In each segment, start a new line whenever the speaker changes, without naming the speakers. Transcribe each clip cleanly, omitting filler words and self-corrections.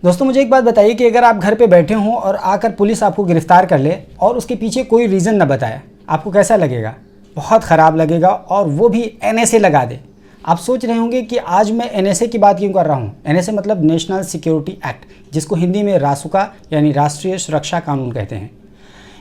दोस्तों मुझे एक बात बताइए कि अगर आप घर पे बैठे हों और आकर पुलिस आपको गिरफ्तार कर ले और उसके पीछे कोई रीज़न न बताए, आपको कैसा लगेगा? बहुत ख़राब लगेगा, और वो भी एनएसए लगा दे। आप सोच रहे होंगे कि आज मैं एनएसए की बात क्यों कर रहा हूँ। एनएसए मतलब नेशनल सिक्योरिटी एक्ट, जिसको हिंदी में रासुका यानी राष्ट्रीय सुरक्षा कानून कहते हैं।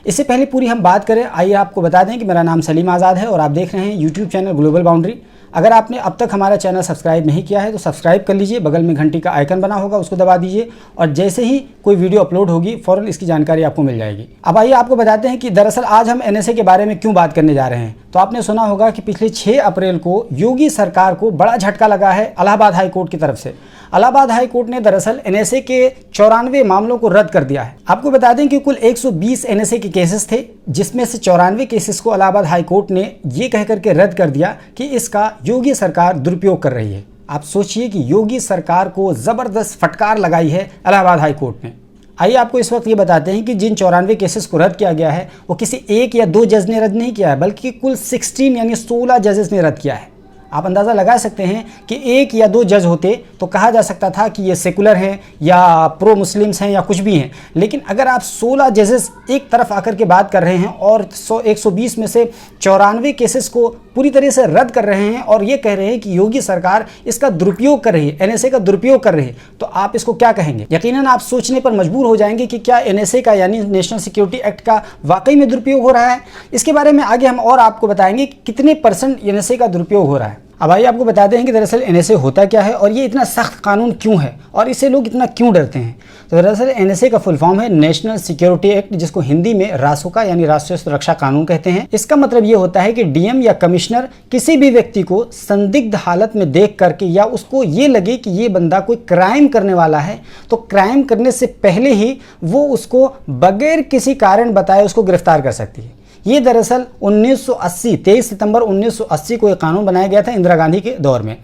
इससे पहले पूरी हम बात करें, आइए आपको बता दें कि मेरा नाम सलीम आज़ाद है और आप देख रहे हैं यूट्यूब चैनल ग्लोबल बाउंड्री। अगर आपने अब तक हमारा चैनल सब्सक्राइब नहीं किया है तो सब्सक्राइब कर लीजिए, बगल में घंटी का आइकन बना होगा उसको दबा दीजिए, और जैसे ही कोई वीडियो अपलोड होगी फ़ौरन इसकी जानकारी आपको मिल जाएगी। अब आइए आपको बताते हैं कि दरअसल आज हम एनएसए के बारे में क्यों बात करने जा रहे हैं। तो आपने सुना होगा कि पिछले 6 अप्रैल को योगी सरकार को बड़ा झटका लगा है इलाहाबाद हाई कोर्ट की तरफ से। इलाहाबाद हाई कोर्ट ने दरअसल एनएसए के 94 मामलों को रद्द कर दिया है। आपको बता दें कि कुल 120 एनएसए के केसेस थे, जिसमें से 94 केसेस को इलाहाबाद हाई कोर्ट ने ये कह करके रद्द कर दिया कि इसका योगी सरकार दुरुपयोग कर रही है। आप सोचिए कि योगी सरकार को ज़बरदस्त फटकार लगाई है इलाहाबाद हाई कोर्ट ने। आइए आपको इस वक्त ये बताते हैं कि जिन 94 केसेस को रद्द किया गया है वो किसी एक या दो जज ने रद्द नहीं किया है, बल्कि कुल 16 यानी 16 जजेस ने रद्द किया है। आप अंदाज़ा लगा सकते हैं कि एक या दो जज होते तो कहा जा सकता था कि ये सेकुलर हैं या प्रो मुस्लिम्स हैं या कुछ भी हैं, लेकिन अगर आप 16 जजेस एक तरफ आकर के बात कर रहे हैं और 120 में से 94 केसेस को पूरी तरह से रद्द कर रहे हैं और ये कह रहे हैं कि योगी सरकार इसका दुरुपयोग कर रही है, एनएसए का दुरुपयोग कर रही है, तो आप इसको क्या कहेंगे? यकीनन आप सोचने पर मजबूर हो जाएंगे कि क्या एनएसए का यानी नेशनल सिक्योरिटी एक्ट का वाकई में दुरुपयोग हो रहा है। इसके बारे में आगे हम और आपको बताएंगे कि कितने % एनएसए का दुरुपयोग हो रहा है। अब आइए आपको बताते हैं कि दरअसल एनएसए होता क्या है और ये इतना सख्त कानून क्यों है और इससे लोग इतना क्यों डरते हैं। तो दरअसल एनएसए का फुल फॉर्म है नेशनल सिक्योरिटी एक्ट, जिसको हिंदी में रासुका यानी राष्ट्रीय सुरक्षा कानून कहते हैं। इसका मतलब ये होता है कि डीएम या कमिश्नर किसी भी व्यक्ति को संदिग्ध हालत में देख करके या उसको ये लगे कि ये बंदा कोई क्राइम करने वाला है, तो क्राइम करने से पहले ही वो उसको बगैर किसी कारण बताए उसको गिरफ्तार कर सकती है। ये दरअसल 1980 23 सितंबर 1980 को एक कानून बनाया गया था इंदिरा गांधी के दौर में।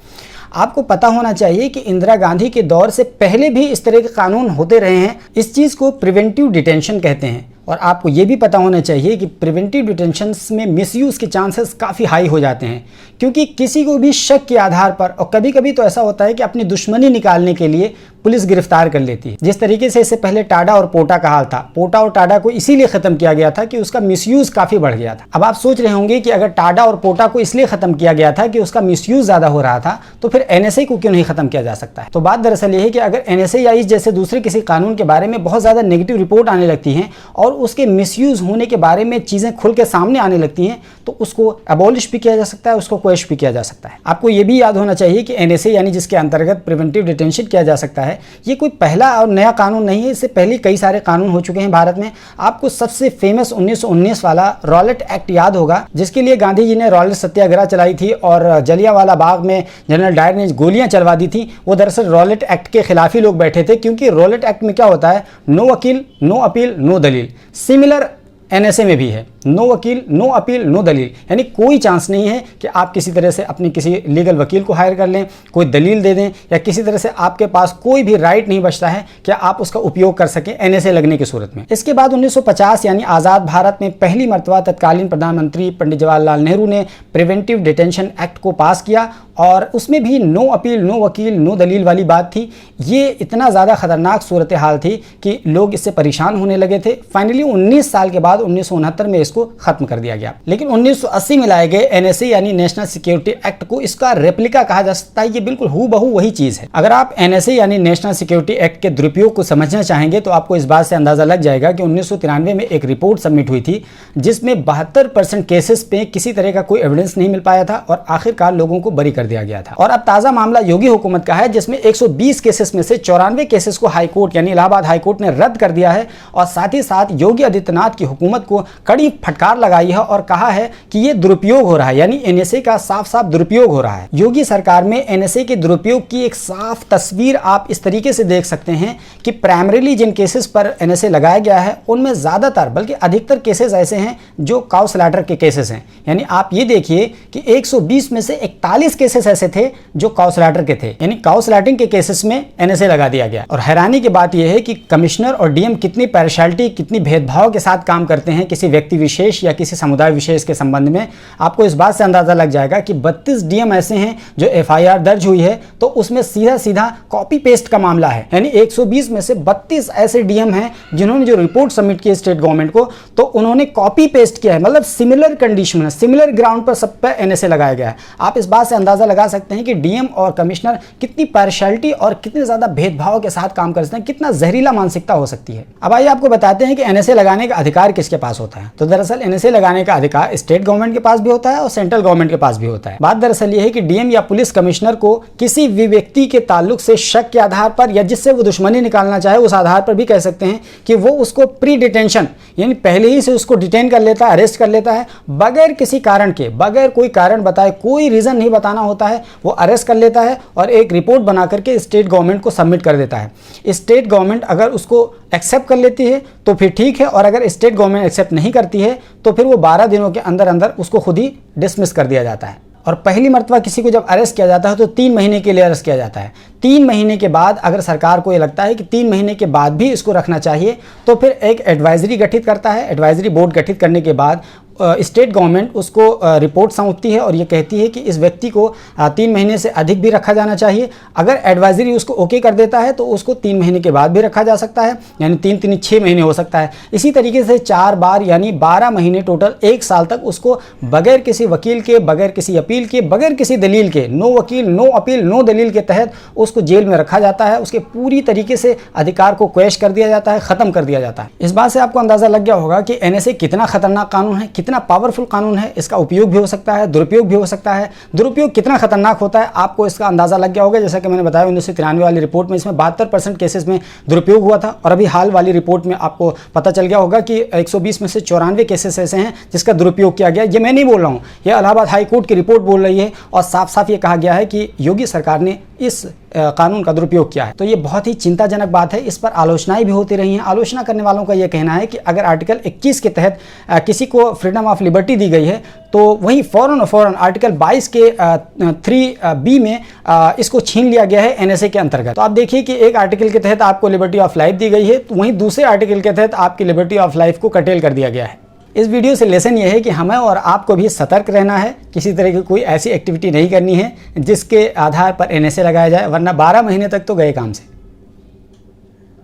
आपको पता होना चाहिए कि इंदिरा गांधी के दौर से पहले भी इस तरह के कानून होते रहे हैं। इस चीज़ को प्रिवेंटिव डिटेंशन कहते हैं, और आपको ये भी पता होना चाहिए कि प्रिवेंटिव डिटेंशन में मिसयूज़ के चांसेस काफ़ी हाई हो जाते हैं, क्योंकि किसी को भी शक के आधार पर, और कभी कभी तो ऐसा होता है कि अपनी दुश्मनी निकालने के लिए पुलिस गिरफ्तार कर लेती है। जिस तरीके से इससे पहले टाडा और पोटा का हाल था, पोटा और टाडा को इसीलिए ख़त्म किया गया था कि उसका मिसयूज़ काफ़ी बढ़ गया था। अब आप सोच रहे होंगे कि अगर टाडा और पोटा को इसलिए ख़त्म किया गया था कि उसका मिसयूज़ ज़्यादा हो रहा था, तो फिर एनएसए को क्यों नहीं ख़त्म किया जा सकता है। तो बात दरअसल ये है कि अगर एनएसए या इस जैसे दूसरे किसी कानून के बारे में बहुत ज़्यादा नेगेटिव रिपोर्ट आने लगती हैं और उसके मिसयूज़ होने के बारे में चीज़ें खुल के सामने आने लगती हैं, तो उसको अबॉलिश भी किया जा सकता है, उसको क्वेश भी किया जा सकता है। आपको ये भी याद होना चाहिए कि एनएसए यानी जिसके अंतर्गत प्रिवेंटिव डिटेंशन किया जा सकता है, ये कोई पहला और नया कानून नहीं है। इससे पहले कई सारे कानून हो चुके हैं भारत में। आपको सबसे फेमस 1919 वाला रॉलेट एक्ट याद होगा, जिसके लिए गांधी जी ने रॉलेट सत्याग्रह चलाई थी और जलियांवाला बाग में जनरल डायर ने गोलियां चलवा दी थी। वो दरअसल रॉलेट एक्ट के खिलाफ ही लोग बैठे थे, क्योंकि रॉलेट एक्ट में क्या होता है, नो वकील नो अपील नो दलील। सिमिलर एनएसए में भी है, नो वकील नो अपील नो दलील, यानी कोई चांस नहीं है कि आप किसी तरह से अपनी किसी लीगल वकील को हायर कर लें, कोई दलील दे दें, या किसी तरह से आपके पास कोई भी राइट नहीं बचता है कि आप उसका उपयोग कर सकें एनएसए लगने की सूरत में। इसके बाद 1950 यानी आज़ाद भारत में पहली मरतबा तत्कालीन प्रधानमंत्री पंडित जवाहरलाल नेहरू ने प्रिवेंटिव डिटेंशन एक्ट को पास किया, और उसमें भी नो अपील नो वकील नो दलील वाली बात थी। ये इतना ज़्यादा खतरनाक सूरत हाल थी कि लोग इससे परेशान होने लगे थे। फाइनली 19 साल के बाद 1969 में इसको खत्म कर दिया गया। लेकिन 1980 में लाए गए एनएसए यानी नेशनल सिक्योरिटी एक्ट को इसका रेप्लिका कहा जा सकता है। ये बिल्कुल हूबहू वही चीज़ है। अगर आप एनएसए यानी नेशनल सिक्योरिटी एक्ट के दुरुपयोग को समझना चाहेंगे तो आपको इस बात से अंदाज़ा लग जाएगा कि 1993 में एक रिपोर्ट सबमिट हुई थी, जिसमें 72% केसेस पे किसी तरह का कोई एविडेंस नहीं मिल पाया था और आखिरकार लोगों को बरी कर दिया गया था। और अब ताज़ा मामला योगी हुकूमत का है, जिसमें 120 केसेस में से 94 केसेस को हाई कोर्ट यानी इलाहाबाद हाई कोर्ट ने रद्द कर दिया है, और साथ ही साथ योगी आदित्यनाथ की हुकूमत को कड़ी फटकार लगाई है और कहा है कि ये दुरुपयोग हो रहा है, यानी एनएसए का साफ साफ दुरुपयोग हो रहा है। योगी सरकार में एनएसए के दुरुपयोग की एक साफ तस्वीर आप इस तरीके से देख सकते हैं कि प्राइमरीली जिन केसेस पर एनएसए लगाया गया है उनमें ज़्यादातर बल्कि अधिकतर केसेस ऐसे हैं जो काउ स्लैटर के केसेस हैं। यानी आप ये देखिए कि 120 में से 41 केसेस ऐसे थे जो काउ स्लैटर के थे, यानी काउ स्लैटिंग के केसेस में एनएसए लगा दिया गया। और हैरानी की बात यह है कि कमिश्नर और डीएम कितनी पार्शियलिटी, कितनी भेदभाव के साथ काम करते हैं किसी व्यक्ति विशेष या किसी समुदाय विशेष के संबंध में, आपको इस बात से अंदाज़ा लग जाएगा कि 32 डीएम ऐसे हैं जो एफआईआर दर्ज हुई है तो उसमें सीधा सीधा कॉपी पेस्ट का मामला है। यानी 120 में से 32 ऐसे डीएम हैं जिन्होंने जो रिपोर्ट सबमिट की स्टेट गवर्नमेंट को तो उन्होंने कॉपी पेस्ट किया है, मतलब सिमिलर कंडीशन में, सिमिलर ग्राउंड पर सब पर एनएसए लगाया गया है। आप इस बात से अंदाज़ा लगा सकते हैं कि डीएम और कमिश्नर कितनी पार्शियलिटी और कितने ज़्यादा भेदभाव के साथ काम करते हैं, कितना जहरीला मानसिकता हो सकती है। अब आइए आपको बताते हैं कि एनएसए लगाने का अधिकार किसके पास होता है। तो दरअसल एनएसए लगाने का अधिकार स्टेट गवर्नमेंट के पास भी होता है और सेंट्रल गवर्नमेंट के पास भी होता है। बात दरअसल ये है कि डीएम या पुलिस कमिश्नर को किसी भी व्यक्ति के ताल्लुक से शक के आधार पर या जिससे वो दुश्मनी निकालना चाहे उस आधार पर भी कह सकते हैं कि वो उसको प्री डिटेंशन यानी पहले ही से उसको डिटेन कर लेता है, अरेस्ट कर लेता है, बगैर किसी कारण के, बगैर कोई कारण बताए, कोई रीज़न नहीं बताना होता है, वो अरेस्ट कर लेता है और एक रिपोर्ट बना करके स्टेट गवर्नमेंट को सबमिट कर देता है। स्टेट गवर्नमेंट अगर उसको एक्सेप्ट कर लेती है तो फिर ठीक है, और अगर स्टेट गवर्नमेंट एक्सेप्ट नहीं करती है तो फिर वो 12 दिनों के अंदर अंदर उसको खुद ही डिसमिस कर दिया जाता है। और पहली मर्तबा किसी को जब अरेस्ट किया जाता है तो 3 महीने के लिए अरेस्ट किया जाता है। 3 महीने के बाद अगर सरकार को ये लगता है कि 3 महीने के बाद भी इसको रखना चाहिए तो फिर एक एडवाइजरी गठित करता है। एडवाइजरी बोर्ड गठित करने के बाद स्टेट गवर्नमेंट उसको रिपोर्ट सौंपती है और ये कहती है कि इस व्यक्ति को 3 महीने से अधिक भी रखा जाना चाहिए। अगर एडवाइजरी उसको ओके कर देता है तो उसको 3 महीने के बाद भी रखा जा सकता है, यानी 3 6 महीने हो सकता है। इसी तरीके से 4 बार यानी 12 महीने टोटल 1 साल तक उसको बगैर किसी वकील के, बगैर किसी अपील के, बगैर किसी दलील के, नो वकील नो अपील नो दलील के तहत उसको जेल में रखा जाता है। उसके पूरी तरीके से अधिकार को क्वैश कर दिया जाता है, ख़त्म कर दिया जाता है। इस बात से आपको अंदाज़ा लग गया होगा कि एनएसए कितना खतरनाक कानून है, कितना पावरफुल कानून है। इसका उपयोग भी हो सकता है, दुरुपयोग भी हो सकता है। दुरुपयोग कितना खतरनाक होता है आपको इसका अंदाजा लग गया होगा। जैसा कि मैंने बताया 1993 वाली रिपोर्ट में इसमें 72% केसेस में दुरुपयोग हुआ था, और अभी हाल वाली रिपोर्ट में आपको पता चल गया होगा कि 120 में से 94 केसेस ऐसे हैं जिसका दुरुपयोग किया गया। ये मैं नहीं बोल रहा हूँ, ये इलाहाबाद हाई कोर्ट की रिपोर्ट बोल रही है, और साफ साफ ये कहा गया है कि योगी सरकार ने इस कानून का दुरुपयोग किया है। तो ये बहुत ही चिंताजनक बात है। इस पर आलोचनाएं भी होती रही हैं। आलोचना करने वालों का ये कहना है कि अगर आर्टिकल 21 के तहत किसी को फ्रीडम ऑफ लिबर्टी दी गई है तो वहीं फ़ौरन आर्टिकल 22 के 3B में इसको छीन लिया गया है एनएसए के अंतर्गत। तो आप देखिए कि एक आर्टिकल के तहत आपको लिबर्टी ऑफ लाइफ दी गई है, तो वहीं दूसरे आर्टिकल के तहत आपकी लिबर्टी ऑफ लाइफ को कर्टेल कर दिया गया है। इस वीडियो से लेसन ये है कि हमें और आपको भी सतर्क रहना है, किसी तरह की कोई ऐसी एक्टिविटी नहीं करनी है जिसके आधार पर एनएसए लगाया जाए, वरना 12 महीने तक तो गए काम से।